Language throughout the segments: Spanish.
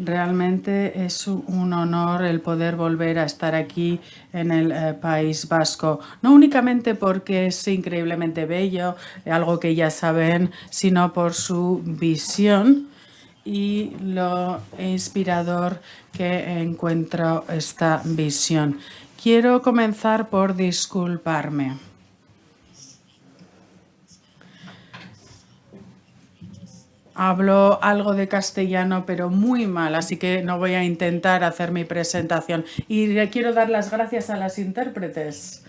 Realmente es un honor el poder volver a estar aquí en el País Vasco, no únicamente porque es increíblemente bello, algo que ya saben, sino por su visión y lo inspirador que encuentro esta visión. Quiero comenzar por disculparme. Hablo algo de castellano, pero muy mal, así que no voy a intentar hacer mi presentación. Y le quiero dar las gracias a las intérpretes.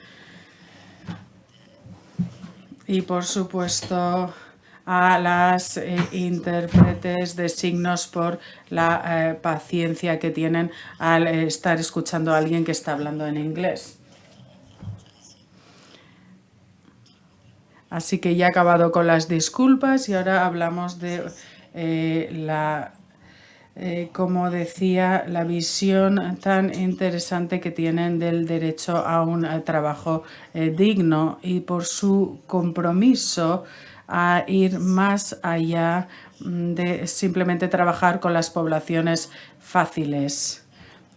Y por supuesto a las intérpretes de signos por la paciencia que tienen al estar escuchando a alguien que está hablando en inglés. Así que ya he acabado con las disculpas y ahora hablamos de como decía, la visión tan interesante que tienen del derecho a un trabajo digno y por su compromiso a ir más allá de simplemente trabajar con las poblaciones fáciles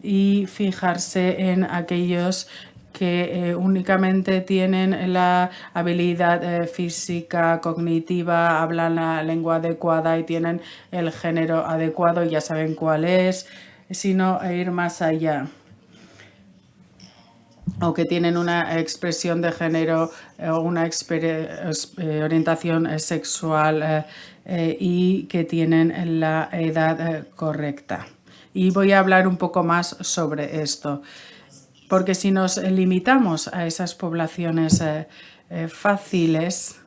y fijarse en aquellos que únicamente tienen la habilidad física, cognitiva, hablan la lengua adecuada y tienen el género adecuado, ya saben cuál es, sino ir más allá. O que tienen una expresión de género o una orientación sexual y que tienen la edad correcta. Y voy a hablar un poco más sobre esto. Porque si nos limitamos a esas poblaciones fáciles,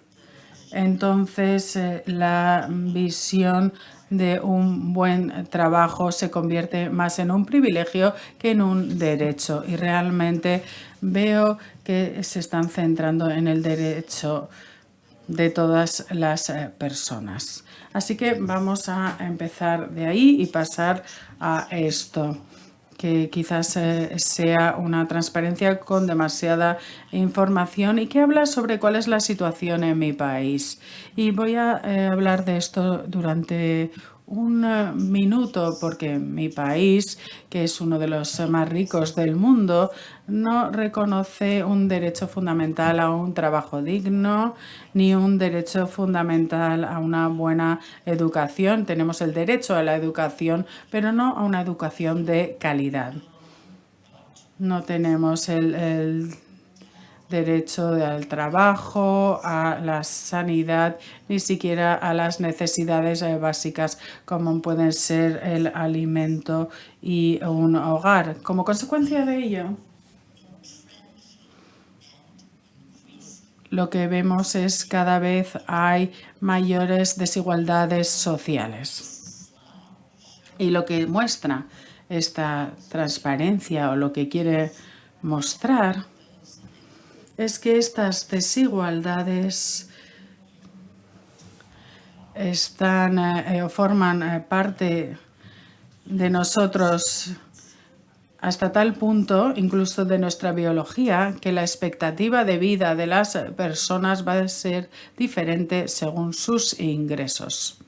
entonces la visión de un buen trabajo se convierte más en un privilegio que en un derecho. Y realmente veo que se están centrando en el derecho de todas las personas. Así que vamos a empezar de ahí y pasar a esto, que quizás sea una transparencia con demasiada información y que habla sobre cuál es la situación en mi país. Y voy a hablar de esto durante un minuto porque mi país, que es uno de los más ricos del mundo, no reconoce un derecho fundamental a un trabajo digno ni un derecho fundamental a una buena educación. Tenemos el derecho a la educación, pero no a una educación de calidad. No tenemos el derecho al trabajo, a la sanidad, ni siquiera a las necesidades básicas como pueden ser el alimento y un hogar. Como consecuencia de ello, lo que vemos es cada vez hay mayores desigualdades sociales. Y lo que muestra esta transparencia o lo que quiere mostrar es que estas desigualdades forman parte de nosotros hasta tal punto, incluso de nuestra biología, que la expectativa de vida de las personas va a ser diferente según sus ingresos.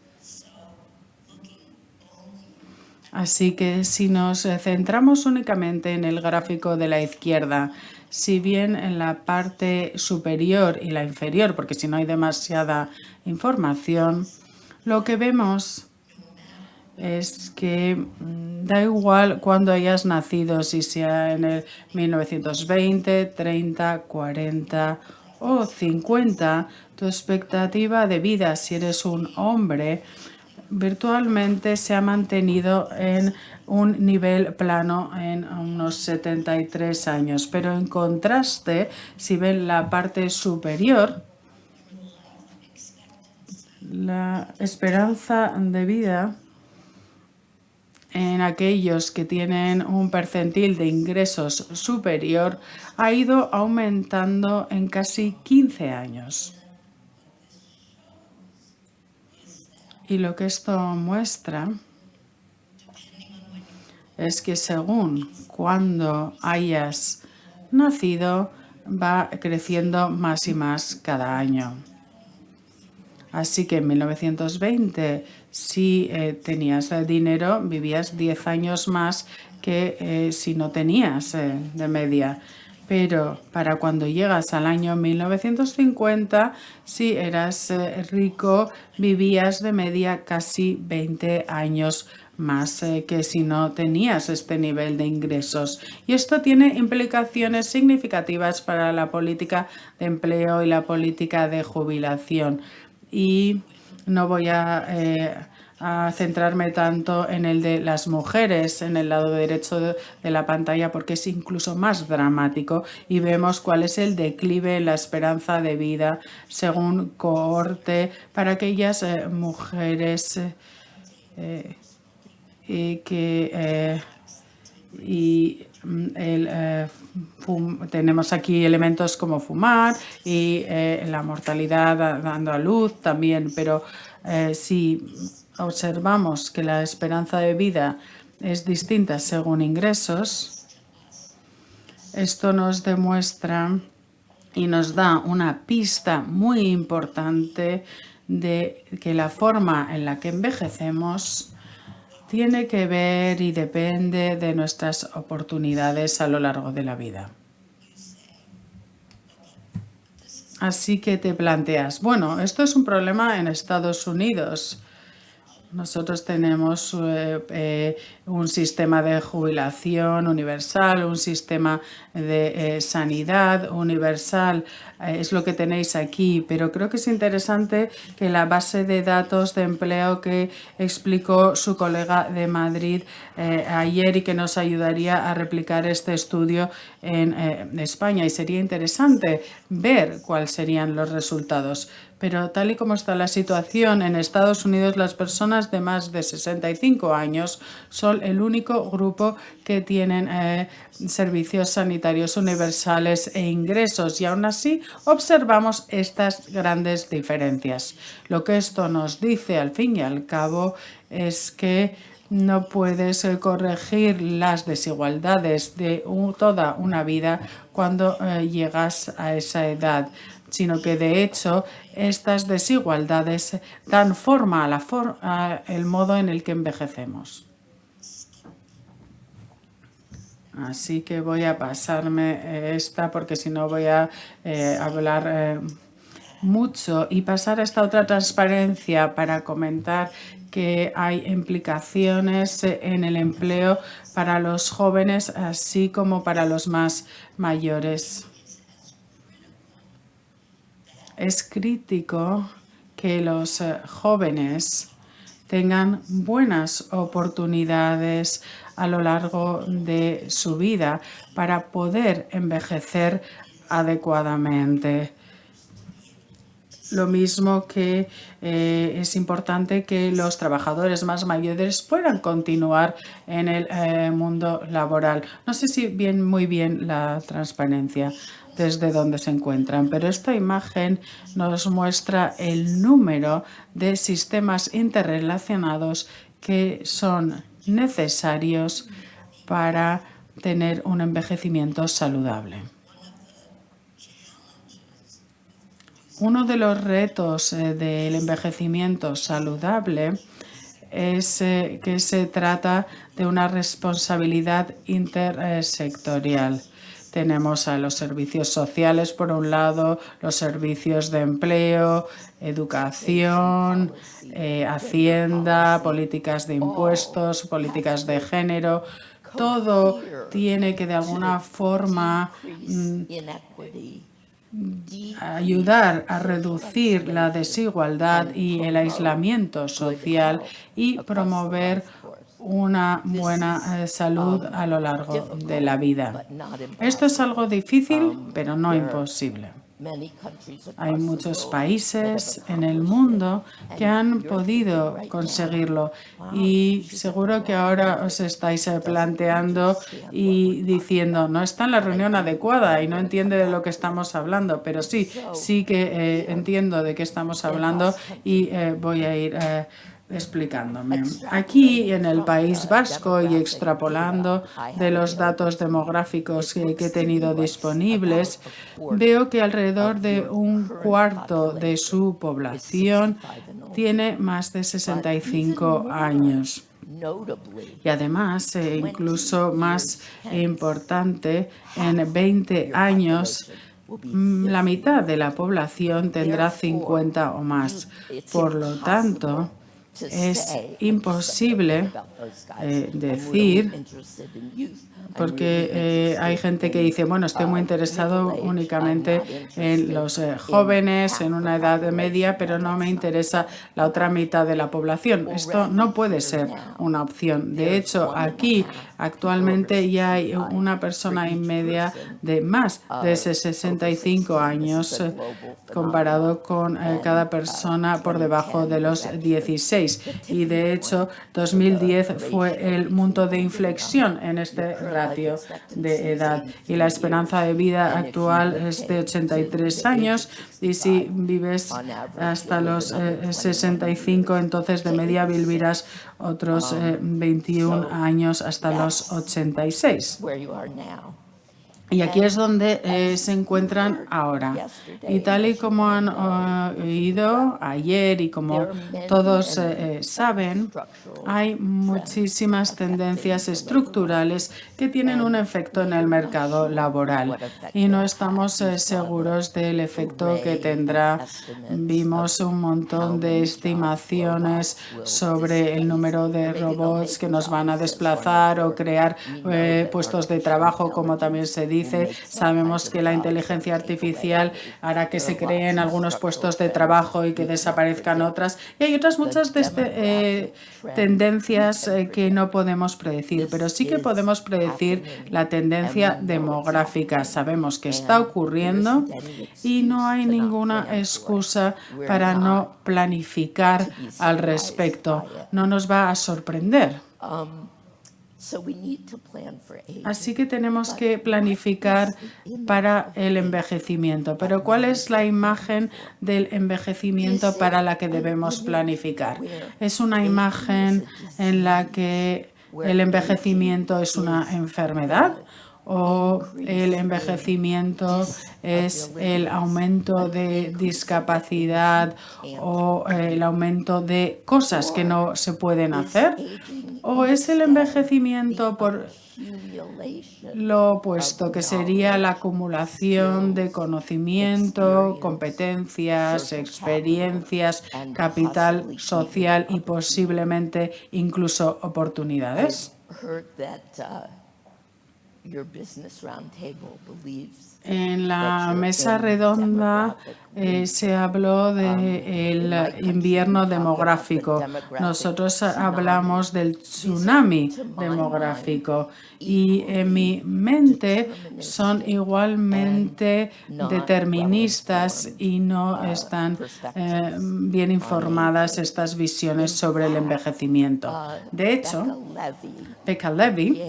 Así que si nos centramos únicamente en el gráfico de la izquierda, si bien en la parte superior y la inferior, porque si no hay demasiada información, lo que vemos es que da igual cuándo hayas nacido, si sea en el 1920, 30, 40 o 50, tu expectativa de vida, si eres un hombre, virtualmente se ha mantenido en un nivel plano en unos 73 años. Pero en contraste, si ven la parte superior, la esperanza de vida en aquellos que tienen un percentil de ingresos superior ha ido aumentando en casi 15 años. Y lo que esto muestra es que según cuando hayas nacido, va creciendo más y más cada año. Así que en 1920, si tenías dinero, vivías 10 años más que si no tenías de media. Pero para cuando llegas al año 1950, si eras rico, vivías de media casi 20 años más que si no tenías este nivel de ingresos. Y esto tiene implicaciones significativas para la política de empleo y la política de jubilación. Y no voy a centrarme tanto en el de las mujeres en el lado derecho de la pantalla porque es incluso más dramático y vemos cuál es el declive en la esperanza de vida según cohorte para aquellas mujeres que tenemos aquí elementos como fumar y la mortalidad dando a luz también, pero si observamos que la esperanza de vida es distinta según ingresos, esto nos demuestra y nos da una pista muy importante de que la forma en la que envejecemos tiene que ver y depende de nuestras oportunidades a lo largo de la vida. Así que te planteas, bueno, esto es un problema en Estados Unidos. Nosotros tenemos un sistema de jubilación universal, un sistema de sanidad universal, es lo que tenéis aquí, pero creo que es interesante que la base de datos de empleo que explicó su colega de Madrid ayer y que nos ayudaría a replicar este estudio en España, y sería interesante ver cuáles serían los resultados. Pero tal y como está la situación en Estados Unidos, las personas de más de 65 años son el único grupo que tienen servicios sanitarios universales e ingresos, y aún así observamos estas grandes diferencias. Lo que esto nos dice al fin y al cabo es que no puedes corregir las desigualdades de toda una vida cuando llegas a esa edad, sino que de hecho estas desigualdades dan forma a el modo en el que envejecemos. Así que voy a pasarme esta porque si no voy a hablar mucho y pasar a esta otra transparencia para comentar que hay implicaciones en el empleo para los jóvenes así como para los más mayores. Es crítico que los jóvenes tengan buenas oportunidades a lo largo de su vida para poder envejecer adecuadamente. Lo mismo que es importante que los trabajadores más mayores puedan continuar en el mundo laboral. No sé si muy bien la transparencia desde donde se encuentran, pero esta imagen nos muestra el número de sistemas interrelacionados que son necesarios para tener un envejecimiento saludable. Uno de los retos del envejecimiento saludable es que se trata de una responsabilidad intersectorial. Tenemos a los servicios sociales, por un lado, los servicios de empleo, educación, hacienda, políticas de impuestos, políticas de género. Todo tiene que de alguna forma ayudar a reducir la desigualdad y el aislamiento social y promover una buena salud a lo largo de la vida. Esto es algo difícil, pero no imposible. Hay muchos países en el mundo que han podido conseguirlo y seguro que ahora os estáis planteando y diciendo no está en la reunión adecuada y no entiende de lo que estamos hablando, pero sí que entiendo de qué estamos hablando y voy a ir explicándome. Aquí en el País Vasco y extrapolando de los datos demográficos que he tenido disponibles, veo que alrededor de un cuarto de su población tiene más de 65 años. Y además, incluso más importante, en 20 años, la mitad de la población tendrá 50 o más. Por lo tanto, es imposible decir, porque hay gente que dice, bueno, estoy muy interesado únicamente en los jóvenes, en una edad media, pero no me interesa la otra mitad de la población. Esto no puede ser una opción. De hecho, aquí actualmente ya hay una persona y media de más de 65 años comparado con cada persona por debajo de los 16. Y de hecho, 2010 fue el punto de inflexión en este ratio de edad. Y la esperanza de vida actual es de 83 años. Y si vives hasta los 65, entonces de media vivirás otros 21 años hasta los 86. Y aquí es donde se encuentran ahora. Y tal y como han oído ayer y como todos saben, hay muchísimas tendencias estructurales que tienen un efecto en el mercado laboral y no estamos seguros del efecto que tendrá. Vimos un montón de estimaciones sobre el número de robots que nos van a desplazar o crear puestos de trabajo, como también se dice. Sabemos que la inteligencia artificial hará que se creen algunos puestos de trabajo y que desaparezcan otras. Y hay otras muchas tendencias que no podemos predecir, pero sí que podemos predecir la tendencia demográfica. Sabemos que está ocurriendo y no hay ninguna excusa para no planificar al respecto. No nos va a sorprender. Así que tenemos que planificar para el envejecimiento. Pero ¿cuál es la imagen del envejecimiento para la que debemos planificar? ¿Es una imagen en la que el envejecimiento es una enfermedad? ¿O el envejecimiento es el aumento de discapacidad o el aumento de cosas que no se pueden hacer? ¿O es el envejecimiento por lo opuesto, que sería la acumulación de conocimiento, competencias, experiencias, capital social y posiblemente incluso oportunidades? En la mesa redonda se habló del invierno demográfico. Nosotros hablamos del tsunami demográfico y en mi mente son igualmente deterministas y no están bien informadas estas visiones sobre el envejecimiento. De hecho, Becca Levy,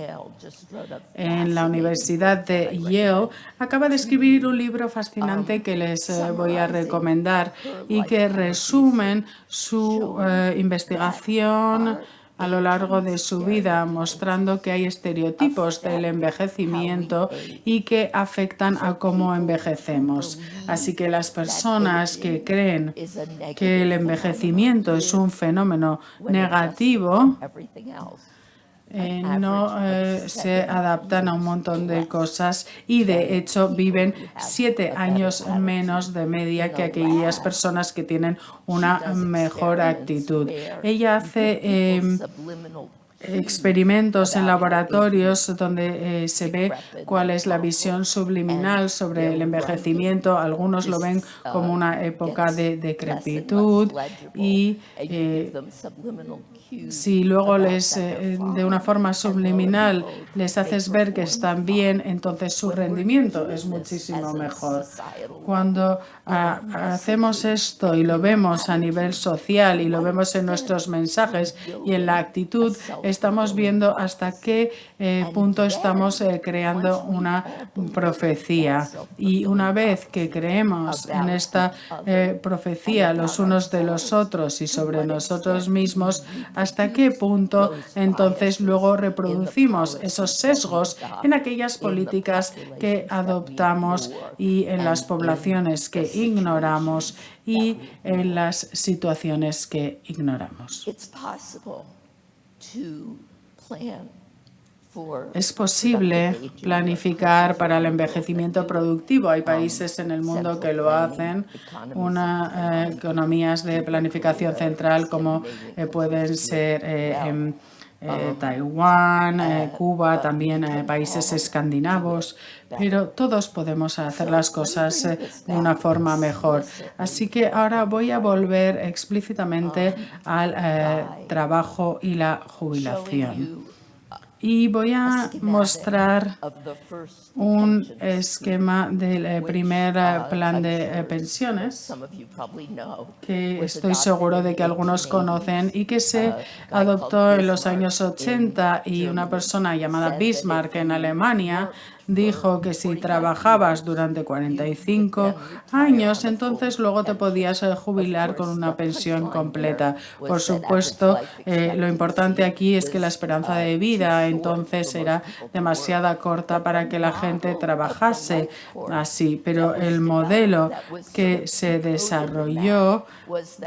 en la Universidad de Yale, acaba de escribir un libro fascinante que les voy a recomendar y que resumen su investigación a lo largo de su vida, mostrando que hay estereotipos del envejecimiento y que afectan a cómo envejecemos. Así que las personas que creen que el envejecimiento es un fenómeno negativo, no se adaptan a un montón de cosas y de hecho viven 7 años menos de media que aquellas personas que tienen una mejor actitud. Ella hace experimentos en laboratorios donde se ve cuál es la visión subliminal sobre el envejecimiento. Algunos lo ven como una época de decrepitud y si luego de una forma subliminal les haces ver que están bien, entonces su rendimiento es muchísimo mejor. Cuando hacemos esto y lo vemos a nivel social y lo vemos en nuestros mensajes y en la actitud, estamos viendo hasta qué punto estamos creando una profecía. Y una vez que creemos en esta profecía los unos de los otros y sobre nosotros mismos, hasta qué punto entonces luego reproducimos esos sesgos en aquellas políticas que adoptamos y en las poblaciones que ignoramos y en las situaciones que ignoramos. Es posible planificar para el envejecimiento productivo. Hay países en el mundo que lo hacen, economías de planificación central como pueden ser Taiwán, Cuba, también países escandinavos, pero todos podemos hacer las cosas de una forma mejor. Así que ahora voy a volver explícitamente al trabajo y la jubilación. Y voy a mostrar un esquema del primer plan de pensiones que estoy seguro de que algunos conocen y que se adoptó en los años 80, y una persona llamada Bismarck en Alemania dijo que si trabajabas durante 45 años, entonces luego te podías jubilar con una pensión completa. Por supuesto, lo importante aquí es que la esperanza de vida entonces era demasiado corta para que la gente trabajase así, pero el modelo que se desarrolló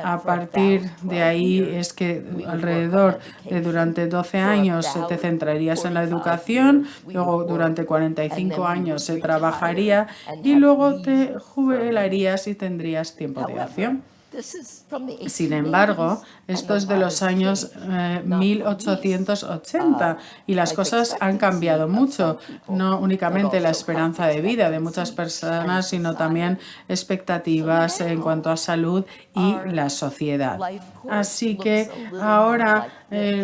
a partir de ahí es que alrededor de durante 12 años te centrarías en la educación, luego durante 45 años se trabajaría y luego te jubilarías y tendrías tiempo de ocio. Sin embargo, esto es de los años 1880 y las cosas han cambiado mucho, no únicamente la esperanza de vida de muchas personas, sino también expectativas en cuanto a salud y la sociedad. Así que ahora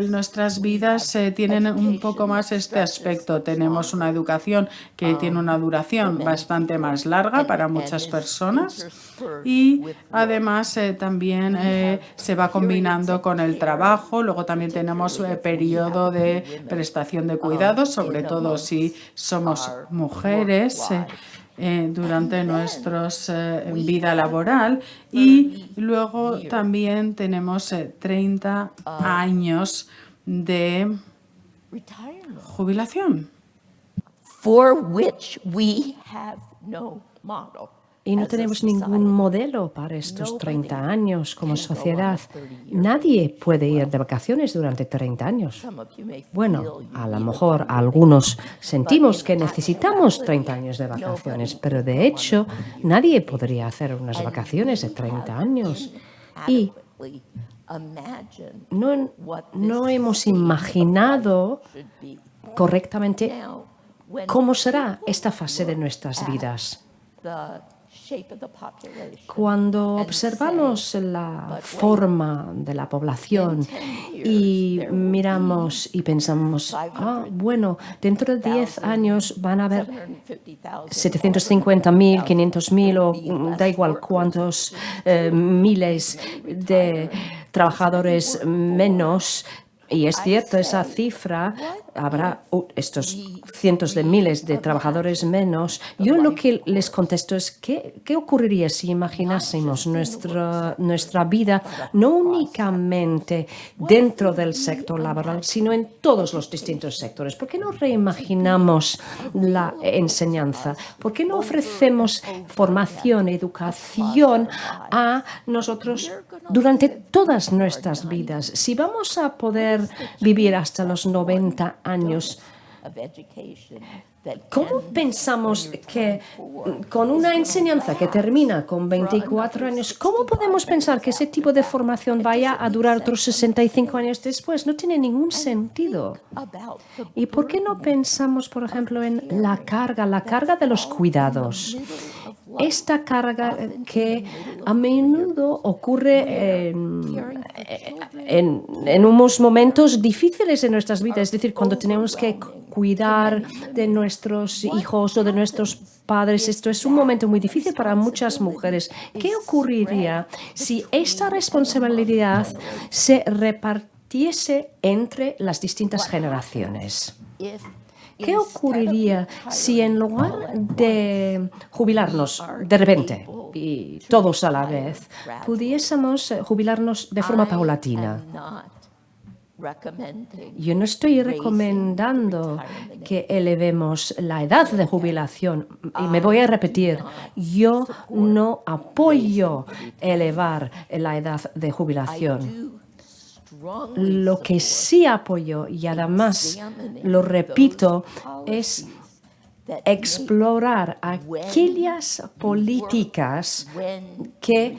nuestras vidas tienen un poco más este aspecto. Tenemos una educación que tiene una duración bastante más larga para muchas personas y además también se va combinando con el trabajo. Luego también tenemos periodo de prestación de cuidados, sobre todo si somos mujeres. Durante nuestra vida laboral, y luego también tenemos 30 años de jubilación. Y no tenemos ningún modelo para estos 30 años como sociedad. Nadie puede ir de vacaciones durante 30 años. Bueno, a lo mejor algunos sentimos que necesitamos 30 años de vacaciones, pero de hecho nadie podría hacer unas vacaciones de 30 años. Y no hemos imaginado correctamente cómo será esta fase de nuestras vidas. Cuando observamos la forma de la población y miramos y pensamos, bueno, dentro de 10 años van a haber 750.000, 500.000 o da igual cuántos miles de trabajadores menos. Y es cierto, esa cifra, habrá estos cientos de miles de trabajadores menos. Yo lo que les contesto es, ¿qué ocurriría si imaginásemos nuestra vida no únicamente dentro del sector laboral, sino en todos los distintos sectores? ¿Por qué no reimaginamos la enseñanza? ¿Por qué no ofrecemos formación, educación a nosotros durante todas nuestras vidas? Si vamos a poder vivir hasta los 90 años, ¿cómo pensamos que con una enseñanza que termina con 24 años, cómo podemos pensar que ese tipo de formación vaya a durar otros 65 años después? No tiene ningún sentido. ¿Y por qué no pensamos, por ejemplo, en la carga de los cuidados? Esta carga que a menudo ocurre en unos momentos difíciles de nuestras vidas, es decir, cuando tenemos que cuidar de nuestros hijos o de nuestros padres. Esto es un momento muy difícil para muchas mujeres. ¿Qué ocurriría si esta responsabilidad se repartiera repartiese entre las distintas generaciones. ¿Qué ocurriría si en lugar de jubilarnos de repente y todos a la vez, pudiésemos jubilarnos de forma paulatina? Yo no estoy recomendando que elevemos la edad de jubilación y me voy a repetir, yo no apoyo elevar la edad de jubilación. Lo que sí apoyo, y además lo repito, es explorar aquellas políticas que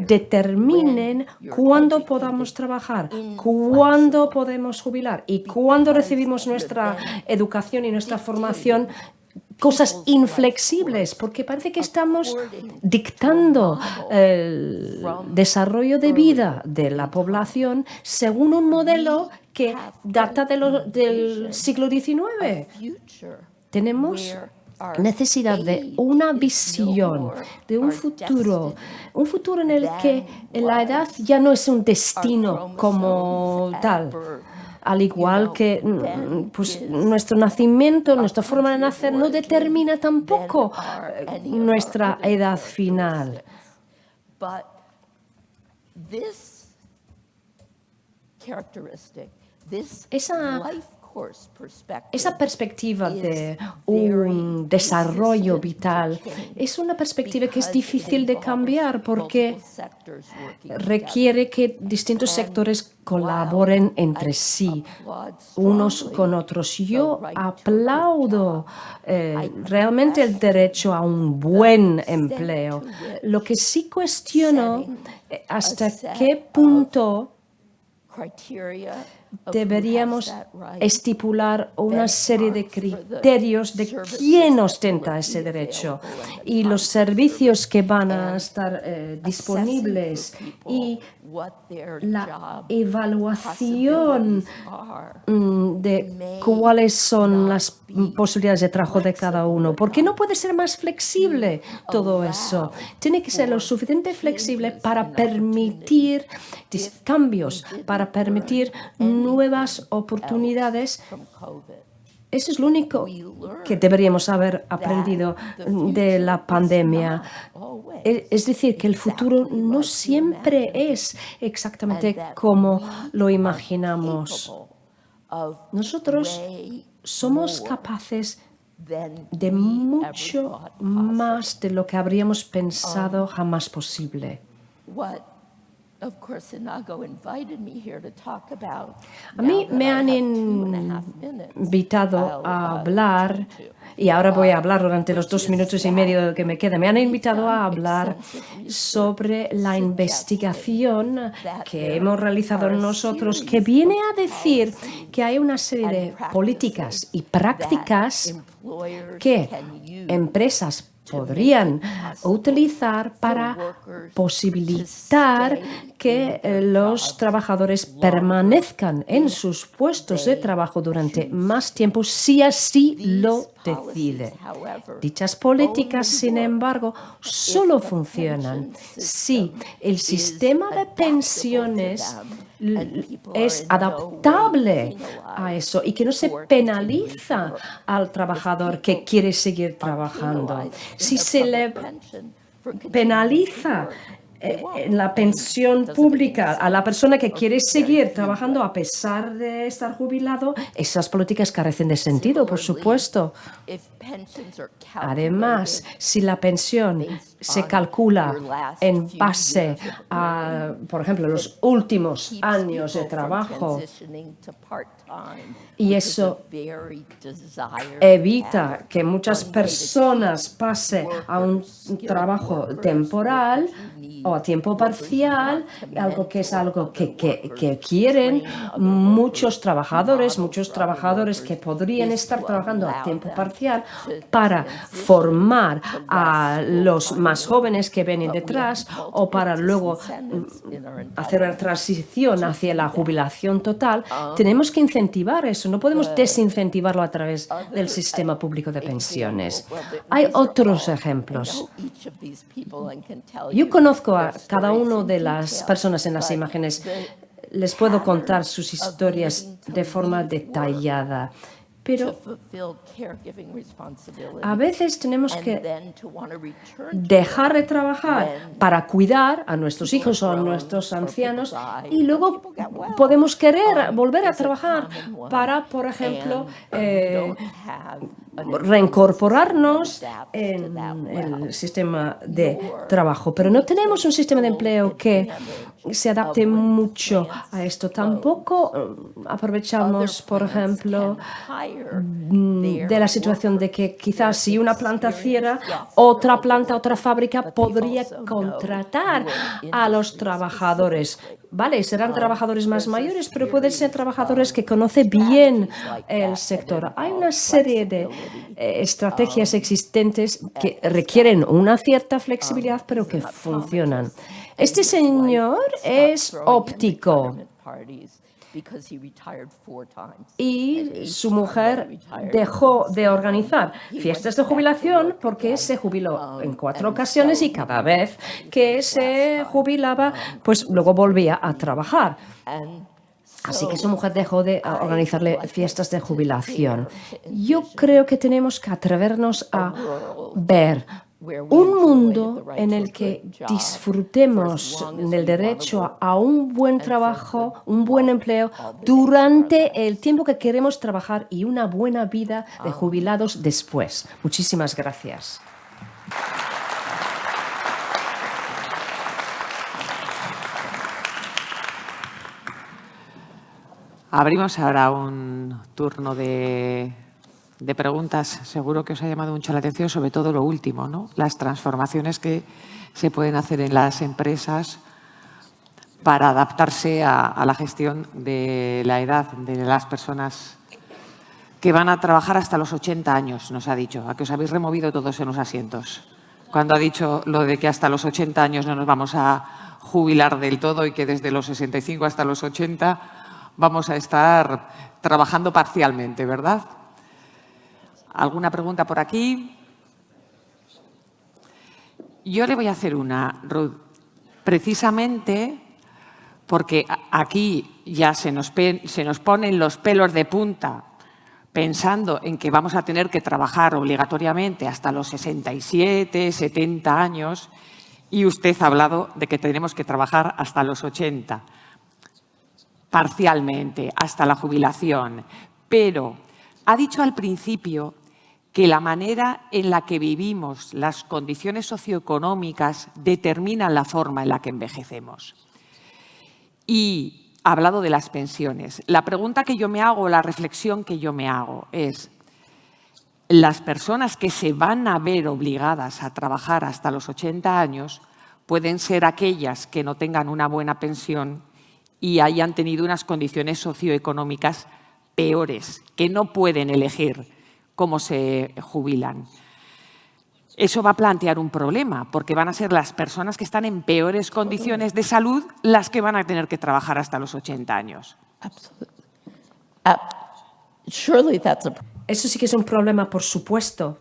determinen cuándo podamos trabajar, cuándo podemos jubilar y cuándo recibimos nuestra educación y nuestra formación. Cosas inflexibles, porque parece que estamos dictando el desarrollo de vida de la población según un modelo que data del siglo XIX. Tenemos necesidad de una visión, de un futuro en el que la edad ya no es un destino como tal. Al igual que pues, nuestro nacimiento, nuestra forma de nacer no determina tampoco nuestra edad final. Esa perspectiva de un desarrollo vital es una perspectiva que es difícil de cambiar porque requiere que distintos sectores colaboren entre sí, unos con otros. Yo aplaudo realmente el derecho a un buen empleo. Lo que sí cuestiono hasta qué punto deberíamos estipular una serie de criterios de quién ostenta ese derecho y los servicios que van a estar disponibles y la evaluación de cuáles son las posibilidades de trabajo de cada uno. ¿Por qué no puede ser más flexible todo eso? Tiene que ser lo suficiente flexible para permitir cambios, para permitir nuevas oportunidades. Eso es lo único que deberíamos haber aprendido de la pandemia. Es decir, que el futuro no siempre es exactamente como lo imaginamos. Nosotros somos capaces de mucho más de lo que habríamos pensado jamás posible. A mí me han invitado a hablar, y ahora voy a hablar durante los 2 minutos y medio que me quedan. Me han invitado a hablar sobre la investigación que hemos realizado nosotros, que viene a decir que hay una serie de políticas y prácticas que empresas podrían utilizar para posibilitar que los trabajadores permanezcan en sus puestos de trabajo durante más tiempo si así lo decide. Dichas políticas, sin embargo, solo funcionan si el sistema de pensiones es adaptable a eso y que no se penaliza al trabajador que quiere seguir trabajando. Si se le penaliza en la pensión pública a la persona que quiere seguir trabajando a pesar de estar jubilado, esas políticas carecen de sentido, por supuesto. Además, si la pensión se calcula en base a, por ejemplo, los últimos años de trabajo, y eso evita que muchas personas pasen a un trabajo temporal o a tiempo parcial, algo que es algo que quieren muchos trabajadores que podrían estar trabajando a tiempo parcial para formar a los más jóvenes que vienen detrás o para luego hacer la transición hacia la jubilación total. Tenemos que incentivar eso, no podemos desincentivarlo a través del sistema público de pensiones. Hay otros ejemplos. Yo conozco a cada una de las personas en las imágenes. les puedo contar sus historias de forma detallada. Pero a veces tenemos que dejar de trabajar para cuidar a nuestros hijos o a nuestros ancianos y luego podemos querer volver a trabajar para, por ejemplo, reincorporarnos en el sistema de trabajo. Pero no tenemos un sistema de empleo que se adapte mucho a esto. Tampoco aprovechamos, por ejemplo, de la situación de que quizás si una planta cierra, otra planta, otra fábrica podría contratar a los trabajadores. Vale, serán trabajadores más mayores, pero pueden ser trabajadores que conocen bien el sector. Hay una serie de estrategias existentes que requieren una cierta flexibilidad, pero que funcionan. Este señor es óptico y su mujer dejó de organizar fiestas de jubilación porque se jubiló en 4 ocasiones y cada vez que se jubilaba, pues luego volvía a trabajar. Así que su mujer dejó de organizarle fiestas de jubilación. Yo creo que tenemos que atrevernos a ver un mundo en el que disfrutemos del derecho a un buen trabajo, un buen empleo durante el tiempo que queremos trabajar y una buena vida de jubilados después. Muchísimas gracias. Abrimos ahora un turno de preguntas. Seguro que os ha llamado mucho la atención, sobre todo lo último, ¿no? Las transformaciones que se pueden hacer en las empresas para adaptarse a la gestión de la edad de las personas que van a trabajar hasta los 80 años, nos ha dicho. A que os habéis removido todos en los asientos. Cuando ha dicho lo de que hasta los 80 años no nos vamos a jubilar del todo y que desde los 65 hasta los 80 vamos a estar trabajando parcialmente, ¿verdad? ¿Alguna pregunta por aquí? Yo le voy a hacer una, Ruth, precisamente porque aquí ya se nos ponen los pelos de punta pensando en que vamos a tener que trabajar obligatoriamente hasta los 67, 70 años y usted ha hablado de que tenemos que trabajar hasta los 80, parcialmente, hasta la jubilación. Pero ha dicho al principio que la manera en la que vivimos, las condiciones socioeconómicas, determinan la forma en la que envejecemos. Y ha hablado de las pensiones. La pregunta que yo me hago, la reflexión que yo me hago es, las personas que se van a ver obligadas a trabajar hasta los 80 años pueden ser aquellas que no tengan una buena pensión y hayan tenido unas condiciones socioeconómicas peores, que no pueden elegir cómo se jubilan. Eso va a plantear un problema, porque van a ser las personas que están en peores condiciones de salud las que van a tener que trabajar hasta los 80 años. Eso sí que es un problema, por supuesto.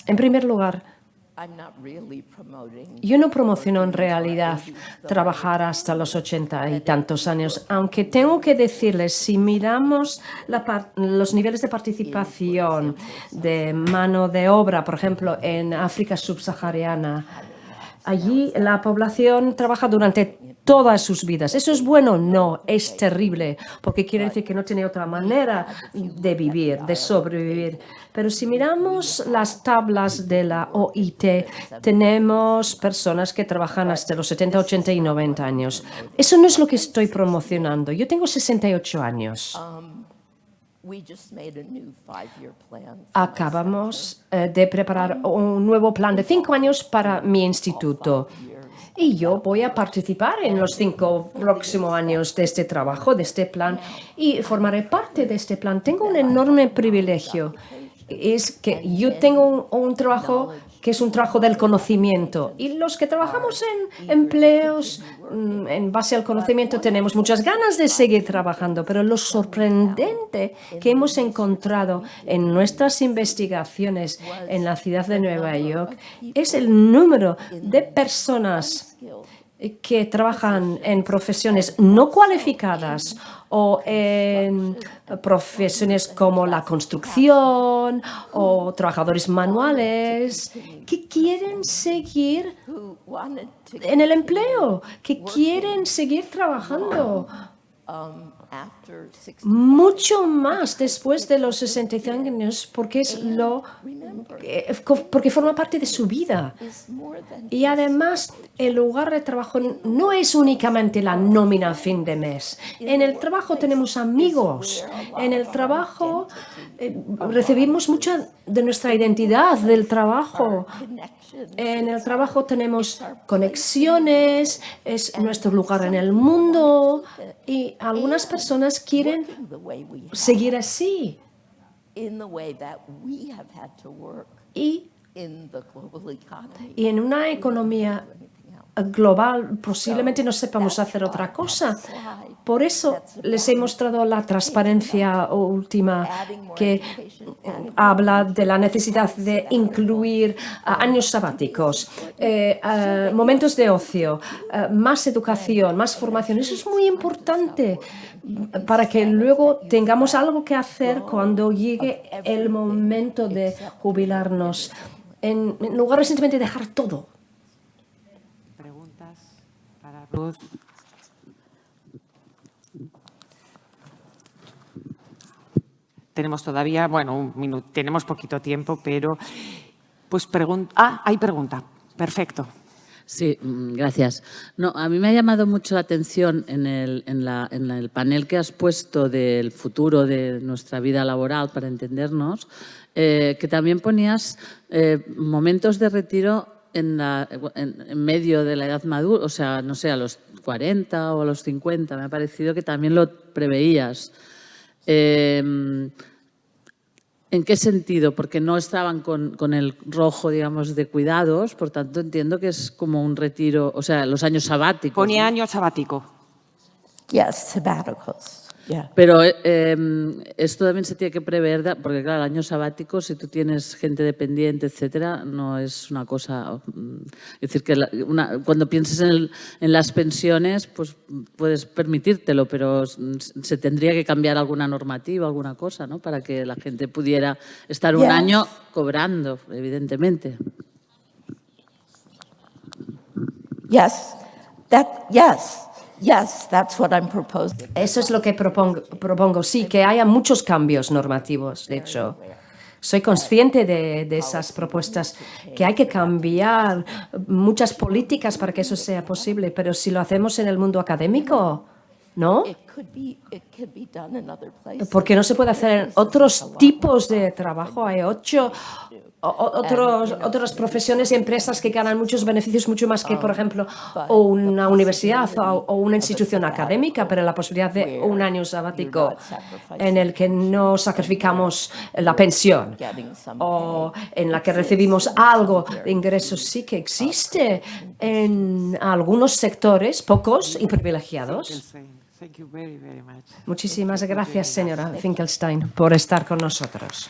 En primer lugar, yo no promociono en realidad trabajar hasta los 80 y tantos años, aunque tengo que decirles, si miramos los niveles de participación de mano de obra, por ejemplo, en África subsahariana, allí la población trabaja durante todas sus vidas. ¿Eso es bueno? No, es terrible, porque quiere decir que no tiene otra manera de vivir, de sobrevivir. Pero si miramos las tablas de la OIT, tenemos personas que trabajan hasta los 70, 80 y 90 años. Eso no es lo que estoy promocionando. Yo tengo 68 años. Acabamos de preparar un nuevo plan de 5 años para mi instituto. Y yo voy a participar en los 5 próximos años de este trabajo, de este plan, y formaré parte de este plan. Tengo un enorme privilegio. Es que yo tengo un trabajo que es un trabajo del conocimiento. Y los que trabajamos en empleos en base al conocimiento tenemos muchas ganas de seguir trabajando, pero lo sorprendente que hemos encontrado en nuestras investigaciones en la ciudad de Nueva York es el número de personas que trabajan en profesiones no cualificadas o en profesiones como la construcción o trabajadores manuales que quieren seguir en el empleo, que quieren seguir trabajando mucho más después de los 65 años porque porque forma parte de su vida. Y además, el lugar de trabajo no es únicamente la nómina a fin de mes. En el trabajo tenemos amigos. En el trabajo recibimos mucha de nuestra identidad del trabajo. En el trabajo tenemos conexiones, es nuestro lugar en el mundo y algunas personas quieren seguir así. Y en una economía global posiblemente no sepamos hacer otra cosa. Por eso les he mostrado la transparencia última que habla de la necesidad de incluir años sabáticos, momentos de ocio, más educación, más formación. Eso es muy importante para que luego tengamos algo que hacer cuando llegue el momento de jubilarnos, en lugar de simplemente dejar todo. ¿Preguntas para Ruth? Tenemos todavía, bueno, un minuto, tenemos poquito tiempo, pero pues hay pregunta. Perfecto. Sí, gracias. No, a mí me ha llamado mucho la atención en el panel que has puesto del futuro de nuestra vida laboral, para entendernos, que también ponías momentos de retiro en medio de la edad madura, o sea, no sé, a los 40 o a los 50. Me ha parecido que también lo preveías. ¿En qué sentido? Porque no estaban con el rojo, digamos, de cuidados, por tanto entiendo que es como un retiro, o sea, los años sabáticos. Ponía ¿no? año sabático. Yes, sabbaticals. Yeah. Pero esto también se tiene que prever, porque claro, el año sabático, si tú tienes gente dependiente, etcétera, no es una cosa. Es decir, que cuando pienses en las pensiones, pues puedes permitírtelo, pero se tendría que cambiar alguna normativa, alguna cosa, ¿no? Para que la gente pudiera estar un año cobrando, evidentemente. Yes, yes, that's what I'm proposing. Eso es lo que propongo, sí, que haya muchos cambios normativos, de hecho. Soy consciente de esas propuestas, que hay que cambiar muchas políticas para que eso sea posible, pero si lo hacemos en el mundo académico, ¿no? It could be done in other places. Porque no se puede hacer en otros tipos de trabajo. Hay otras profesiones y empresas que ganan muchos beneficios, mucho más que, por ejemplo, una universidad o una institución académica, pero la posibilidad de un año sabático en el que no sacrificamos la pensión o en la que recibimos algo de ingresos sí que existe en algunos sectores, pocos y privilegiados. Thank you very, very much. Muchísimas gracias, señora Finkelstein, por estar con nosotros.